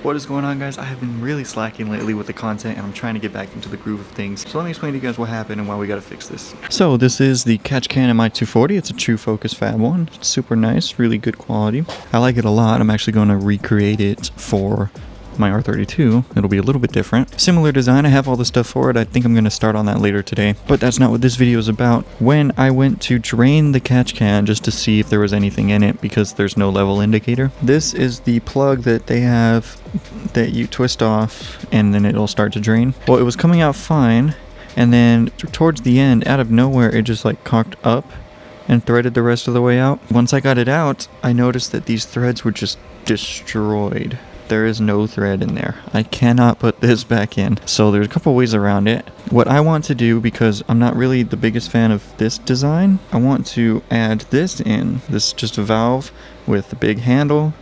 What is going on, guys? I have been really slacking lately with the content and I'm trying to get back into the groove of things. So let me explain to you guys what happened and why we gotta fix this. So this is the Ketchcan MI240. It's a True Focus Fab 1. It's super nice, really good quality. I like it a lot. I'm actually going to recreate it for my R32. It'll be a little bit different. Similar design. I have all the stuff for it. I think I'm going to start on that later today. But that's not what this video is about. When I went to drain the Ketchcan just to see if there was anything in it because there's no level indicator. This is the plug that they have that you twist off and then it'll start to drain. Well, it was coming out fine, and then towards the end, out of nowhere, it just like cocked up and threaded the rest of the way out. Once I got it out, I noticed that these threads were just destroyed. There is no thread in there. I cannot put this back in. So there's a couple ways around it. What I want to do, because I'm not really the biggest fan of this design, I want to add this in. This is just a valve with a big handle.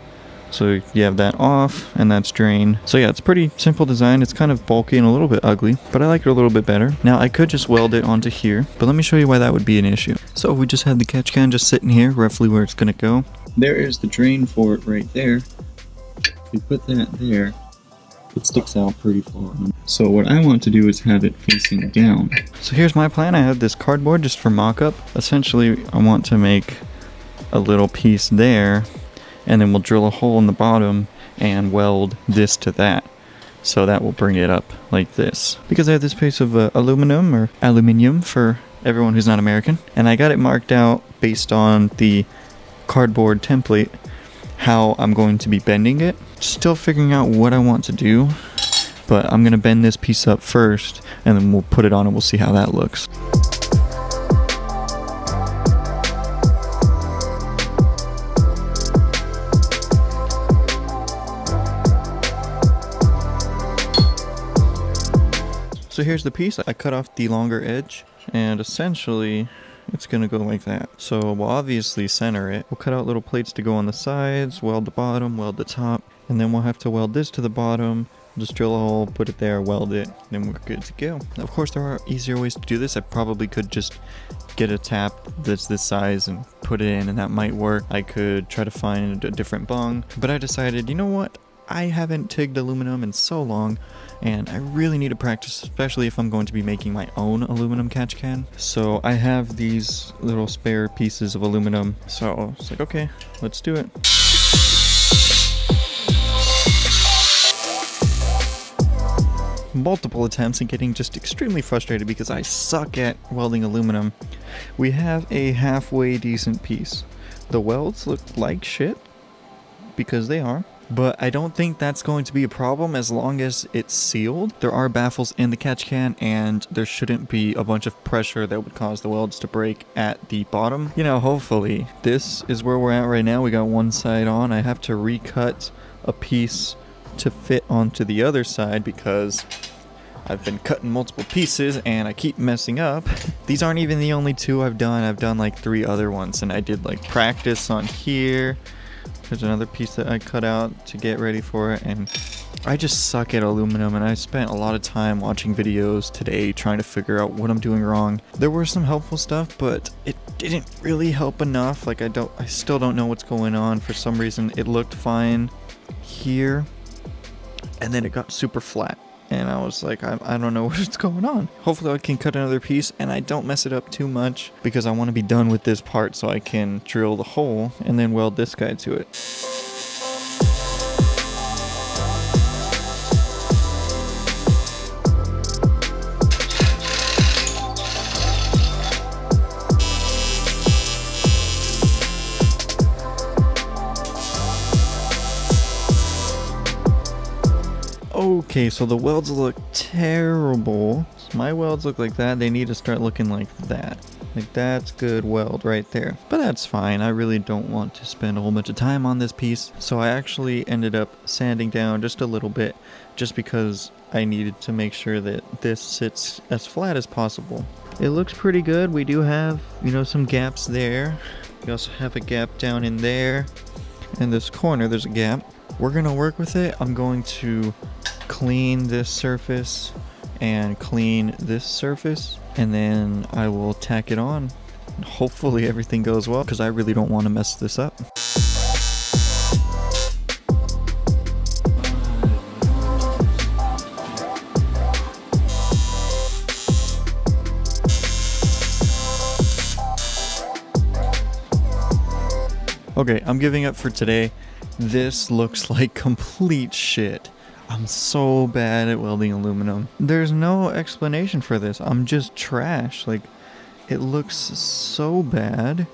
So you have that off and that's drain. So yeah, it's a pretty simple design. It's kind of bulky and a little bit ugly, but I like it a little bit better. Now I could just weld it onto here, but let me show you why that would be an issue. So we just had the Ketchcan just sitting here, roughly where it's gonna go. There is the drain for it right there. We put that there, it sticks out pretty far. So what I want to do is have it facing down. So here's my plan. I have this cardboard just for mock-up. Essentially, I want to make a little piece there, and then we'll drill a hole in the bottom and weld this to that. So that will bring it up like this. Because I have this piece of aluminum, or aluminium for everyone who's not American, and I got it marked out based on the cardboard template how I'm going to be bending it. Still figuring out what I want to do, but I'm gonna bend this piece up first and then we'll put it on and we'll see how that looks. So here's the piece. I cut off the longer edge and essentially it's gonna go like that. So we'll obviously center it. We'll cut out little plates to go on the sides, weld the bottom, weld the top, and then we'll have to weld this to the bottom. Just drill a hole, put it there, weld it, then we're good to go. Of course, there are easier ways to do this. I probably could just get a tap that's this size and put it in, and that might work. I could try to find a different bung, but I decided, you know what? I haven't TIGged aluminum in so long, and I really need to practice, especially if I'm going to be making my own aluminum Ketchcan. So I have these little spare pieces of aluminum, so it's like, okay, let's do it. Multiple attempts and getting just extremely frustrated because I suck at welding aluminum. We have a halfway decent piece. The welds look like shit, because they are. But I don't think that's going to be a problem as long as it's sealed. There are baffles in the Ketchcan and there shouldn't be a bunch of pressure that would cause the welds to break at the bottom. You know, hopefully. This is where we're at right now. We got one side on. I have to recut a piece to fit onto the other side because I've been cutting multiple pieces and I keep messing up. These aren't even the only two I've done. I've done like 3 other ones and I did like practice on here. There's another piece that I cut out to get ready for it, and I just suck at aluminum, and I spent a lot of time watching videos today trying to figure out what I'm doing wrong. There were some helpful stuff, but it didn't really help enough. Like I still don't know what's going on. For some reason it looked fine here and then it got super flat. And I was like, I don't know what's going on. Hopefully I can cut another piece and I don't mess it up too much because I want to be done with this part so I can drill the hole and then weld this guy to it. Okay, so the welds look terrible. My welds look like that. They need to start looking like that. Like that's good weld right there. But that's fine. I really don't want to spend a whole bunch of time on this piece. So I actually ended up sanding down just a little bit just because I needed to make sure that this sits as flat as possible. It looks pretty good. We do have, you know, some gaps there. We also have a gap down in there. In this corner, there's a gap. We're gonna work with it. I'm going to clean this surface and clean this surface, and then I will tack it on. Hopefully everything goes well because I really don't want to mess this up. Okay, I'm giving up for today. This looks like complete shit. I'm so bad at welding aluminum. There's no explanation for this. I'm just trash. Like, it looks so bad.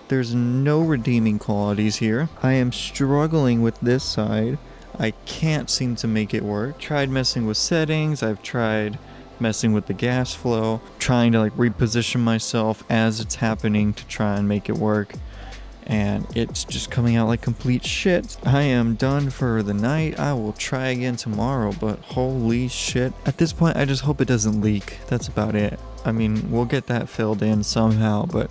There's no redeeming qualities here. I am struggling with this side. I can't seem to make it work. Tried messing with settings. I've tried messing with the gas flow, trying to like reposition myself as it's happening to try and make it work. And it's just coming out like complete shit. I am done for the night. I will try again tomorrow, but holy shit. At this point, I just hope it doesn't leak. That's about it. I mean, we'll get that filled in somehow, but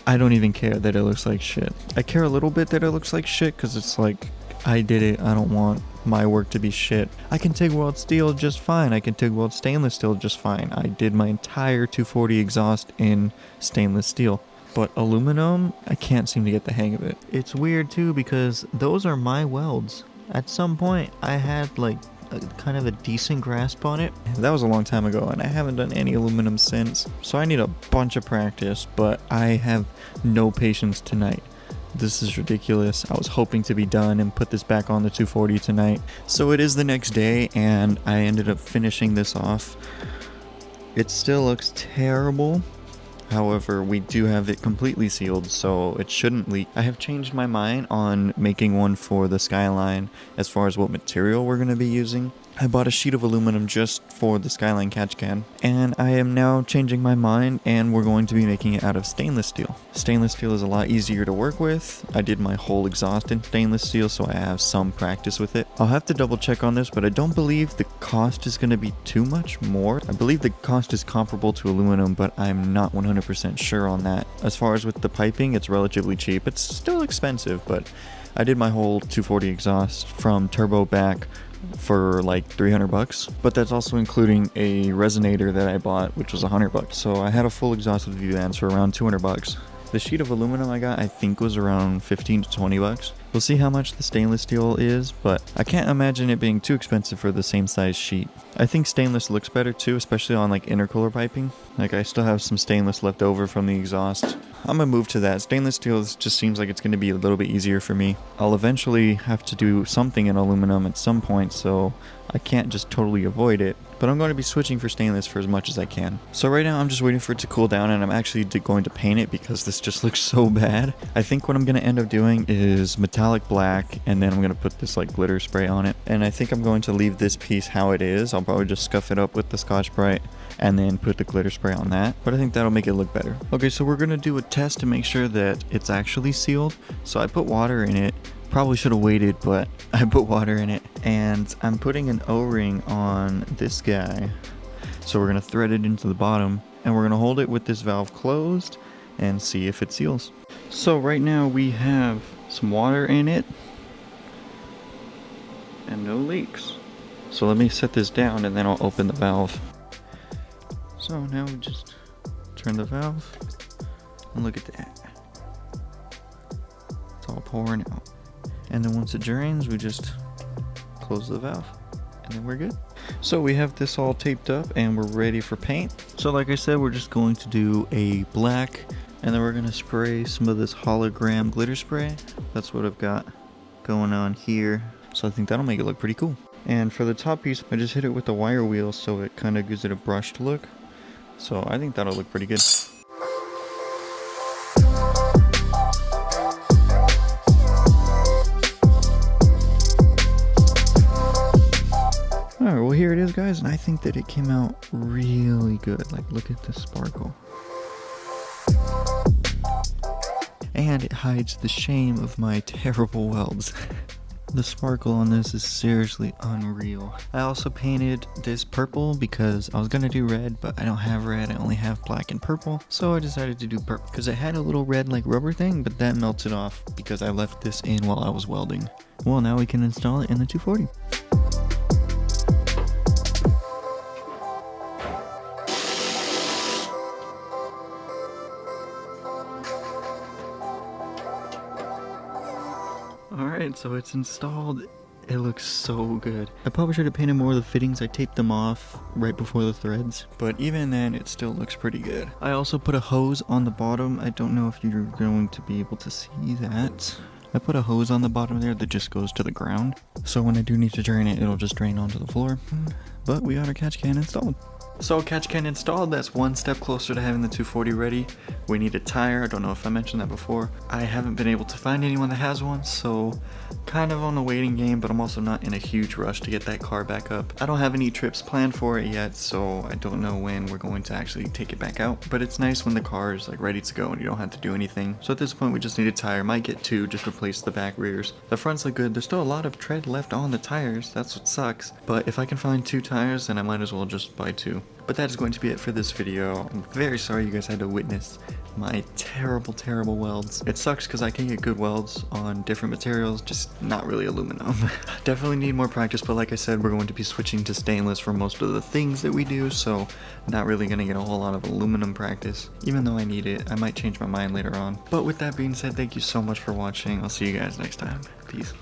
I don't even care that it looks like shit. I care a little bit that it looks like shit because it's like, I did it. I don't want my work to be shit. I can TIG weld steel just fine. I can TIG weld stainless steel just fine. I did my entire 240 exhaust in stainless steel. But aluminum, I can't seem to get the hang of it. It's weird too because those are my welds. At some point, I had like kind of a decent grasp on it. That was a long time ago and I haven't done any aluminum since. So I need a bunch of practice, but I have no patience tonight. This is ridiculous. I was hoping to be done and put this back on the 240 tonight. So it is the next day and I ended up finishing this off. It still looks terrible. However, we do have it completely sealed, so it shouldn't leak. I have changed my mind on making one for the Skyline as far as what material we're going to be using. I bought a sheet of aluminum just for the Skyline catch can, and I am now changing my mind and we're going to be making it out of stainless steel. Stainless steel is a lot easier to work with. I did my whole exhaust in stainless steel, so I have some practice with it. I'll have to double check on this, but I don't believe the cost is going to be too much more. I believe the cost is comparable to aluminum, but I'm not 100% sure on that. As far as with the piping, it's relatively cheap. It's still expensive, but I did my whole 240 exhaust from turbo back for like 300 bucks, but that's also including a resonator that I bought, which was 100 bucks. So I had a full exhaust with V-bands for around 200 bucks. The sheet of aluminum I got, I think, was around 15 to 20 bucks. We'll see how much the stainless steel is, but I can't imagine it being too expensive for the same size sheet. I think stainless looks better too, especially on like intercooler piping. Like I still have some stainless left over from the exhaust. I'm gonna move to that. Stainless steel just seems like it's gonna be a little bit easier for me. I'll eventually have to do something in aluminum at some point, so I can't just totally avoid it. But I'm going to be switching for stainless for as much as I can. So right now I'm just waiting for it to cool down and I'm actually going to paint it because this just looks so bad. I think what I'm going to end up doing is metallic black and then I'm going to put this like glitter spray on it. And I think I'm going to leave this piece how it is. I'll probably just scuff it up with the Scotch-Brite and then put the glitter spray on that. But I think that'll make it look better. Okay, so we're going to do a test to make sure that it's actually sealed. So I put water in it. Probably should have waited, but I put water in it. And I'm putting an O-ring on this guy. So we're going to thread it into the bottom and we're going to hold it with this valve closed and see if it seals. So right now we have some water in it and no leaks. So let me set this down and then I'll open the valve. So now we just turn the valve and look at that. It's all pouring out. And then once it drains, we just close the valve and then we're good. So we have this all taped up and we're ready for paint. So like I said, we're just going to do a black and then we're going to spray some of this hologram glitter spray. That's what I've got going on here. So I think that'll make it look pretty cool. And for the top piece, I just hit it with the wire wheel so it kind of gives it a brushed look. So I think that'll look pretty good. Alright, well here it is guys, and I think that it came out really good. Like, look at the sparkle. And it hides the shame of my terrible welds. The sparkle on this is seriously unreal. I also painted this purple because I was gonna do red, but I don't have red, I only have black and purple. So I decided to do purple because it had a little red like rubber thing, but that melted off because I left this in while I was welding. Well, now we can install it in the 240. Alright, so it's installed It looks so good. I probably should have painted more of the fittings. I taped them off right before the threads, but even then it still looks pretty good. I also put a hose on the bottom. I don't know if you're going to be able to see that. I put a hose on the bottom there that just goes to the ground. So when I do need to drain it, it'll just drain onto the floor. But we got our catch can installed. So catch can installed, that's one step closer to having the 240 ready. We need a tire, I don't know if I mentioned that before. I haven't been able to find anyone that has one, so kind of on a waiting game, but I'm also not in a huge rush to get that car back up. I don't have any trips planned for it yet, so I don't know when we're going to actually take it back out. But it's nice when the car is like ready to go and you don't have to do anything. So at this point we just need a tire, might get two, just replace the back rears. The fronts look good, there's still a lot of tread left on the tires, that's what sucks. But if I can find two tires, then I might as well just buy two. But that is going to be it for this video. I'm very sorry you guys had to witness my terrible welds. It sucks because I can get good welds on different materials, just not really aluminum. Definitely need more practice, but like I said, we're going to be switching to stainless for most of the things that we do, so not really going to get a whole lot of aluminum practice. Even though I need it, I might change my mind later on. But with that being said, thank you so much for watching. I'll see you guys next time. Peace.